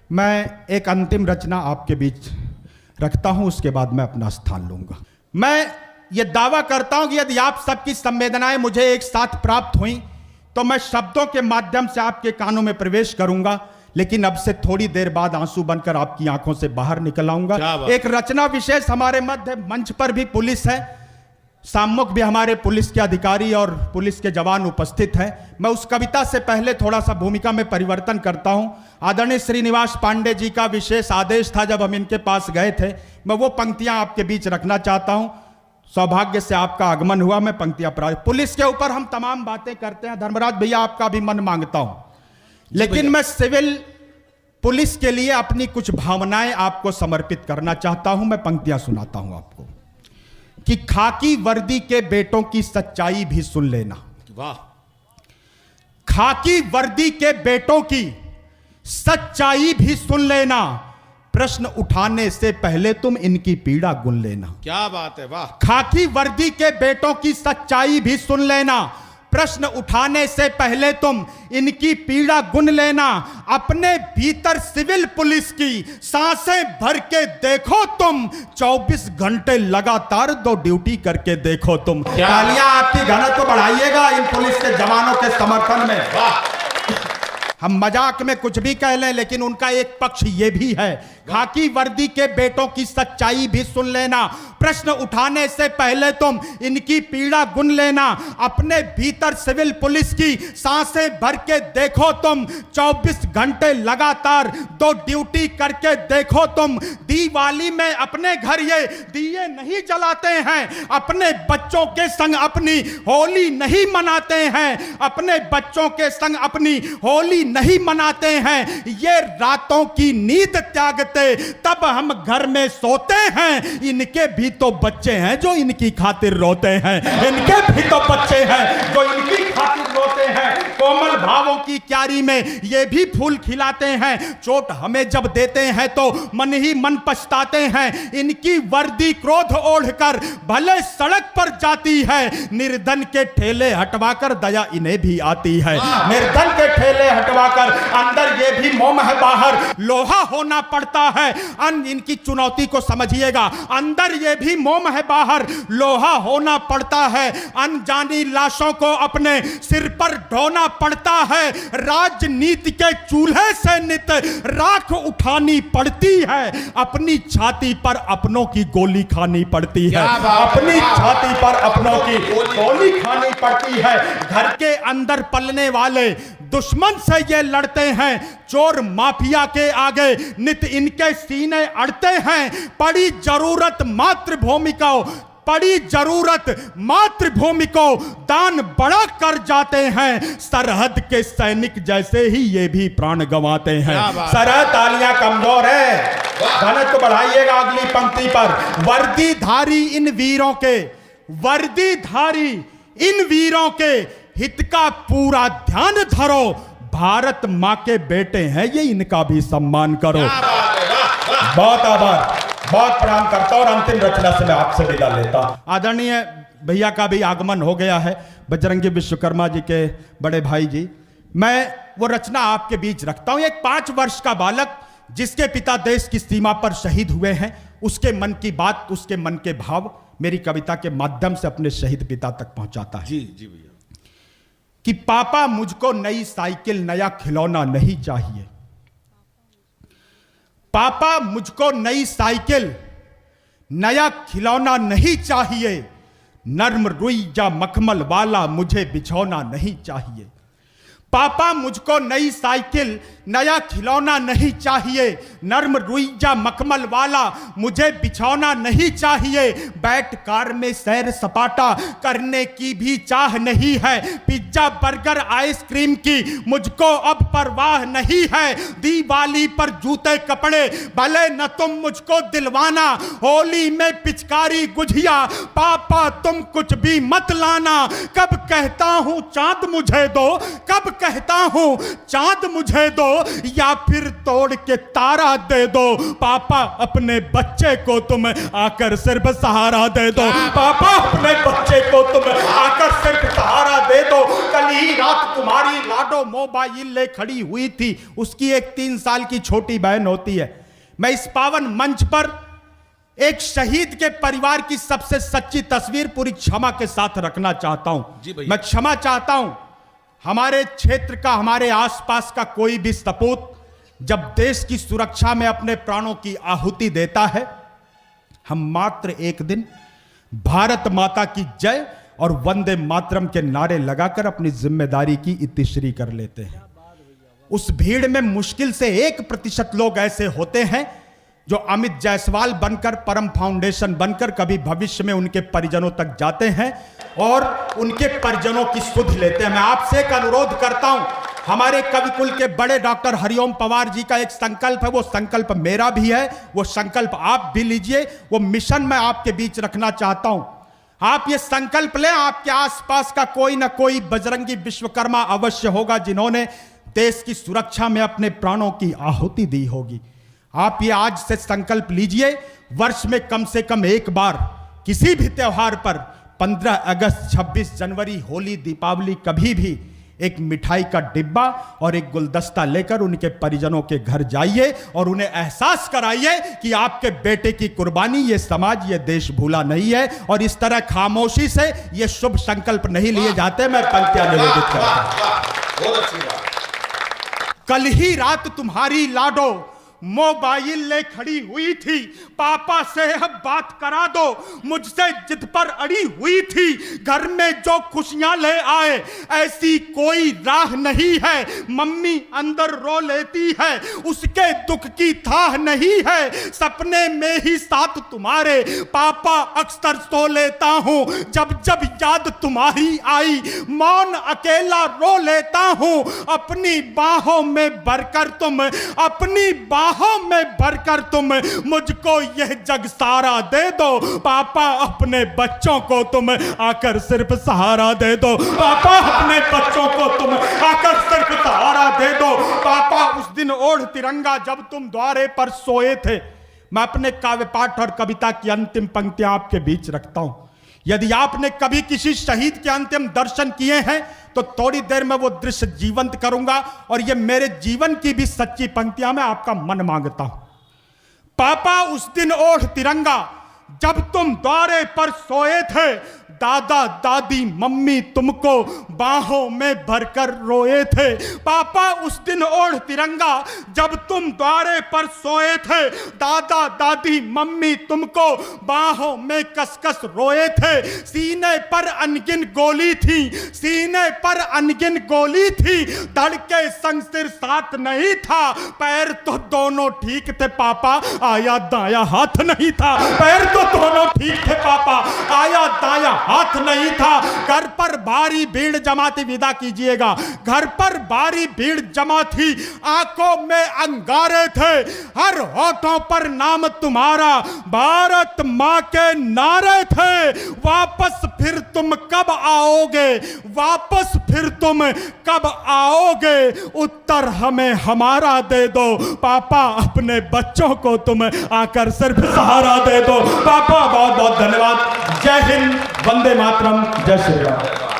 मैं एक अंतिम रचना आपके बीच रखता हूं, उसके बाद मैं अपना स्थान लूंगा। मैं ये दावा करता हूं कि यदि आप सबकी संवेदनाएं मुझे एक साथ प्राप्त हुई तो मैं शब्दों के माध्यम से आपके कानों में प्रवेश करूंगा, लेकिन अब से थोड़ी देर बाद आंसू बनकर आपकी आंखों से बाहर निकल आऊंगा। एक रचना विशेष हमारे मध्य मंच पर भी पुलिस है, सामुख भी हमारे पुलिस के अधिकारी और पुलिस के जवान उपस्थित हैं। मैं उस कविता से पहले थोड़ा सा भूमिका में परिवर्तन करता हूं। आदरणीय श्रीनिवास पांडे जी का विशेष आदेश था जब हम इनके पास गए थे, मैं वो पंक्तियां आपके बीच रखना चाहता हूं। सौभाग्य से आपका आगमन हुआ, मैं पंक्तियां पुलिस के ऊपर हम तमाम बातें करते हैं, धर्मराज भैया आपका भी मन मांगता हूं, लेकिन मैं सिविल पुलिस के लिए अपनी कुछ भावनाएं आपको समर्पित करना चाहता हूं। मैं पंक्तियां सुनाता हूं आपको कि खाकी वर्दी के बेटों की सच्चाई भी सुन लेना। वाह। खाकी वर्दी के बेटों की सच्चाई भी सुन लेना, प्रश्न उठाने से पहले तुम इनकी पीड़ा गुन लेना। क्या बात है, वाह। खाकी वर्दी के बेटों की सच्चाई भी सुन लेना, प्रश्न उठाने से पहले तुम इनकी पीड़ा गुन लेना। अपने भीतर सिविल पुलिस की सांसें भर के देखो तुम, 24 घंटे लगातार 2 ड्यूटी करके देखो तुम। तालियां आपकी घनत्व तो बढ़ाइएगा इन पुलिस के जवानों के समर्थन में। हम मजाक में कुछ भी कह लें, लेकिन उनका एक पक्ष ये भी है, खाकी वर्दी के बेटों की सच्चाई भी सुन लेना, प्रश्न उठाने से पहले तुम इनकी पीड़ा गुन लेना। अपने भीतर सिविल पुलिस की सांसें भर के देखो तुम, 24 घंटे लगातार 2 ड्यूटी करके देखो तुम। दिवाली में अपने घर ये दिए नहीं जलाते हैं, अपने बच्चों के संग अपनी होली नहीं मनाते हैं, अपने बच्चों के संग अपनी होली नहीं मनाते हैं। ये रातों की नींद त्यागते तब हम घर में सोते हैं। इनके भी तो बच्चे हैं जो इनकी खातिर रोते हैं, इनके भी तो बच्चे हैं जो इनकी खातिर रोते हैं। कोमल भावों की क्यारी में ये भी फूल खिलाते हैं, चोट हमें जब देते हैं तो मन ही मन पछताते हैं। इनकी वर्दी क्रोध ओढ़कर भले सड़क पर जाती है, निर्धन के ठेले हटवाकर दया इन्हें भी आती है। निर्धन के ठेले हटवाकर अंदर ये भी मोम है, बाहर लोहा होना पड़ता है। इनकी चुनौती को समझिएगा, अंदर ये भी मोम है, बाहर लोहा होना पड़ता है। अनजानी लाशों को अपने सिर पर ढोना पड़ता है। राजनीति के चूल्हे से नित राख उठानी पड़ती है। अपनी छाती पर अपनों की गोली खानी पड़ती है, अपनी छाती पर अपनों की गोली खानी पड़ती है। घर के अंदर पलने वाले दुश्मन से ये लड़ते हैं, चोर माफिया के आगे नित इनके सीने अड़ते हैं। पड़ी जरूरत मातृभूमि को दान बड़ा कर जाते हैं। सरहद के सैनिक जैसे ही ये भी प्राण गंवाते हैं। सरहद तालियां कमजोर है, घनत्व बढ़ाइएगा अगली पंक्ति पर। वर्दीधारी इन वीरों के हित का पूरा ध्यान धरो। भारत मां के बेटे हैं ये, इनका भी सम्मान करो। बहुत आभार, बहुत प्रणाम करता हूं और अंतिम रचना से मैं आपसे विदा लेता हूं। आदरणीय भैया का भी आगमन हो गया है, बजरंगी विश्वकर्मा जी के बड़े भाई जी। मैं वो रचना आपके बीच रखता हूं। एक 5 वर्ष का बालक जिसके पिता देश की सीमा पर शहीद हुए हैं, उसके मन की बात, उसके मन के भाव मेरी कविता के माध्यम से अपने शहीद पिता तक पहुंचाता है। जी जी भैया। कि पापा मुझको नई साइकिल नया खिलौना नहीं चाहिए, पापा मुझको नई साइकिल नया खिलौना नहीं चाहिए, नर्म रुई या मखमल वाला मुझे बिछौना नहीं चाहिए। पापा मुझको नई साइकिल नया खिलौना नहीं चाहिए, नर्म रुई या मखमल वाला मुझे बिछौना नहीं चाहिए। बैठ कार में सैर सपाटा करने की भी चाह नहीं है, पिज्जा बर्गर आइसक्रीम की मुझको अब परवाह नहीं है। दिवाली पर जूते कपड़े भले न तुम मुझको दिलवाना, होली में पिचकारी गुझिया पापा तुम कुछ भी मत लाना। कब कहता हूं चांद मुझे दो, कब कहता हूं चांद मुझे दो या फिर तोड़ के तारा दे दो, पापा अपने बच्चे को तुम आकर सिर्फ सहारा दे दो, पापा अपने बच्चे को तुम आकर सिर्फ सहारा दे दो। कल ही रात तुम्हारी लाडो मोबाइल ले खड़ी हुई थी, उसकी एक 3 साल की छोटी बहन होती है। मैं इस पावन मंच पर एक शहीद के परिवार की सबसे सच्ची तस्वीर पूरी क्षमा के साथ रखना चाहता हूं। मैं क्षमा चाहता हूं, हमारे क्षेत्र का, हमारे आसपास का कोई भी सपूत जब देश की सुरक्षा में अपने प्राणों की आहुति देता है, हम मात्र एक दिन भारत माता की जय और वंदे मातरम के नारे लगाकर अपनी जिम्मेदारी की इतिश्री कर लेते हैं। उस भीड़ में मुश्किल से 1% लोग ऐसे होते हैं जो अमित जायसवाल बनकर, परम फाउंडेशन बनकर कभी भविष्य में उनके परिजनों तक जाते हैं और उनके परिजनों की सुध लेते हैं। मैं आपसे एक अनुरोध करता हूं, हमारे कविकुल के बड़े डॉक्टर हरिओम पवार जी का एक संकल्प है, वो संकल्प मेरा भी है, वो संकल्प आप भी लीजिए। वो मिशन मैं आपके बीच रखना चाहता हूं। आप ये संकल्प लें, आपके आसपास का कोई ना कोई बजरंगी विश्वकर्मा अवश्य होगा जिन्होंने देश की सुरक्षा में अपने प्राणों की आहुति दी होगी। आप ये आज से संकल्प लीजिए, वर्ष में कम से कम एक बार किसी भी त्योहार पर 15 अगस्त, 26 जनवरी, होली, दीपावली, कभी भी एक मिठाई का डिब्बा और एक गुलदस्ता लेकर उनके परिजनों के घर जाइए और उन्हें एहसास कराइए कि आपके बेटे की कुर्बानी ये समाज, ये देश भूला नहीं है। और इस तरह खामोशी से ये शुभ संकल्प नहीं लिए जाते। मैं पंक्तियां निवेदित करता हूं। कल ही रात तुम्हारी लाडो मोबाइल ले खड़ी हुई थी, पापा से अब बात करा दो, मुझसे जिद पर अड़ी हुई थी। घर में जो खुशियां ले आए ऐसी कोई राह नहीं है, मम्मी अंदर रो लेती है, उसके दुख की थाह नहीं है। सपने में ही साथ तुम्हारे पापा अक्सर सो लेता हूं, जब जब याद तुम्हारी आई मौन अकेला रो लेता हूं। अपनी बाहों में भरकर तुम, अपनी बाहों में भरकर तुम मुझको यह जग सारा दे दो, पापा अपने बच्चों को तुम आकर सिर्फ सहारा दे दो, पापा अपने बच्चों को तुम आकर सिर्फ सहारा दे दो। पापा उस दिन ओढ़ तिरंगा जब तुम द्वारे पर सोए थे। मैं अपने काव्य पाठ और कविता की अंतिम पंक्तियां आपके बीच रखता हूं। यदि आपने कभी किसी शहीद के अंतिम दर्शन किए हैं तो थोड़ी देर में वो दृश्य जीवंत करूंगा और ये मेरे जीवन की भी सच्ची पंक्तियां मैं आपका मन मांगता हूं। पापा उस दिन ओढ़ तिरंगा जब तुम द्वारे पर सोए थे, दादा दादी मम्मी तुमको बाहों में भरकर रोए थे। पापा उस दिन ओढ़ तिरंगा जब तुम द्वारे पर सोए थे, दादा दादी मम्मी तुमको बाहों में कसकस रोए थे। सीने पर अनगिन गोली थी, सीने पर अनगिन गोली थी, धड़के संग सिर साथ नहीं था। पैर तो दोनों ठीक थे पापा, आया दाया हाथ नहीं था। पैर तो दोनों ठीक थे पापा, आया दाया हाथ नहीं था। घर पर भारी भीड़ जमा थी, विदा कीजिएगा। घर पर भारी भीड़ जमा थी, आंखों में अंगारे थे, हर होठों पर नाम तुम्हारा, भारत मां के नारे थे। वापस फिर तुम कब आओगे, वापस फिर तुम कब आओगे, उत्तर हमें हमारा दे दो, पापा अपने बच्चों को तुम आकर सिर्फ सहारा दे दो। पापा बहुत बहुत धन्यवाद। जय हिंद, वंदे मातरम, जय श्री राम।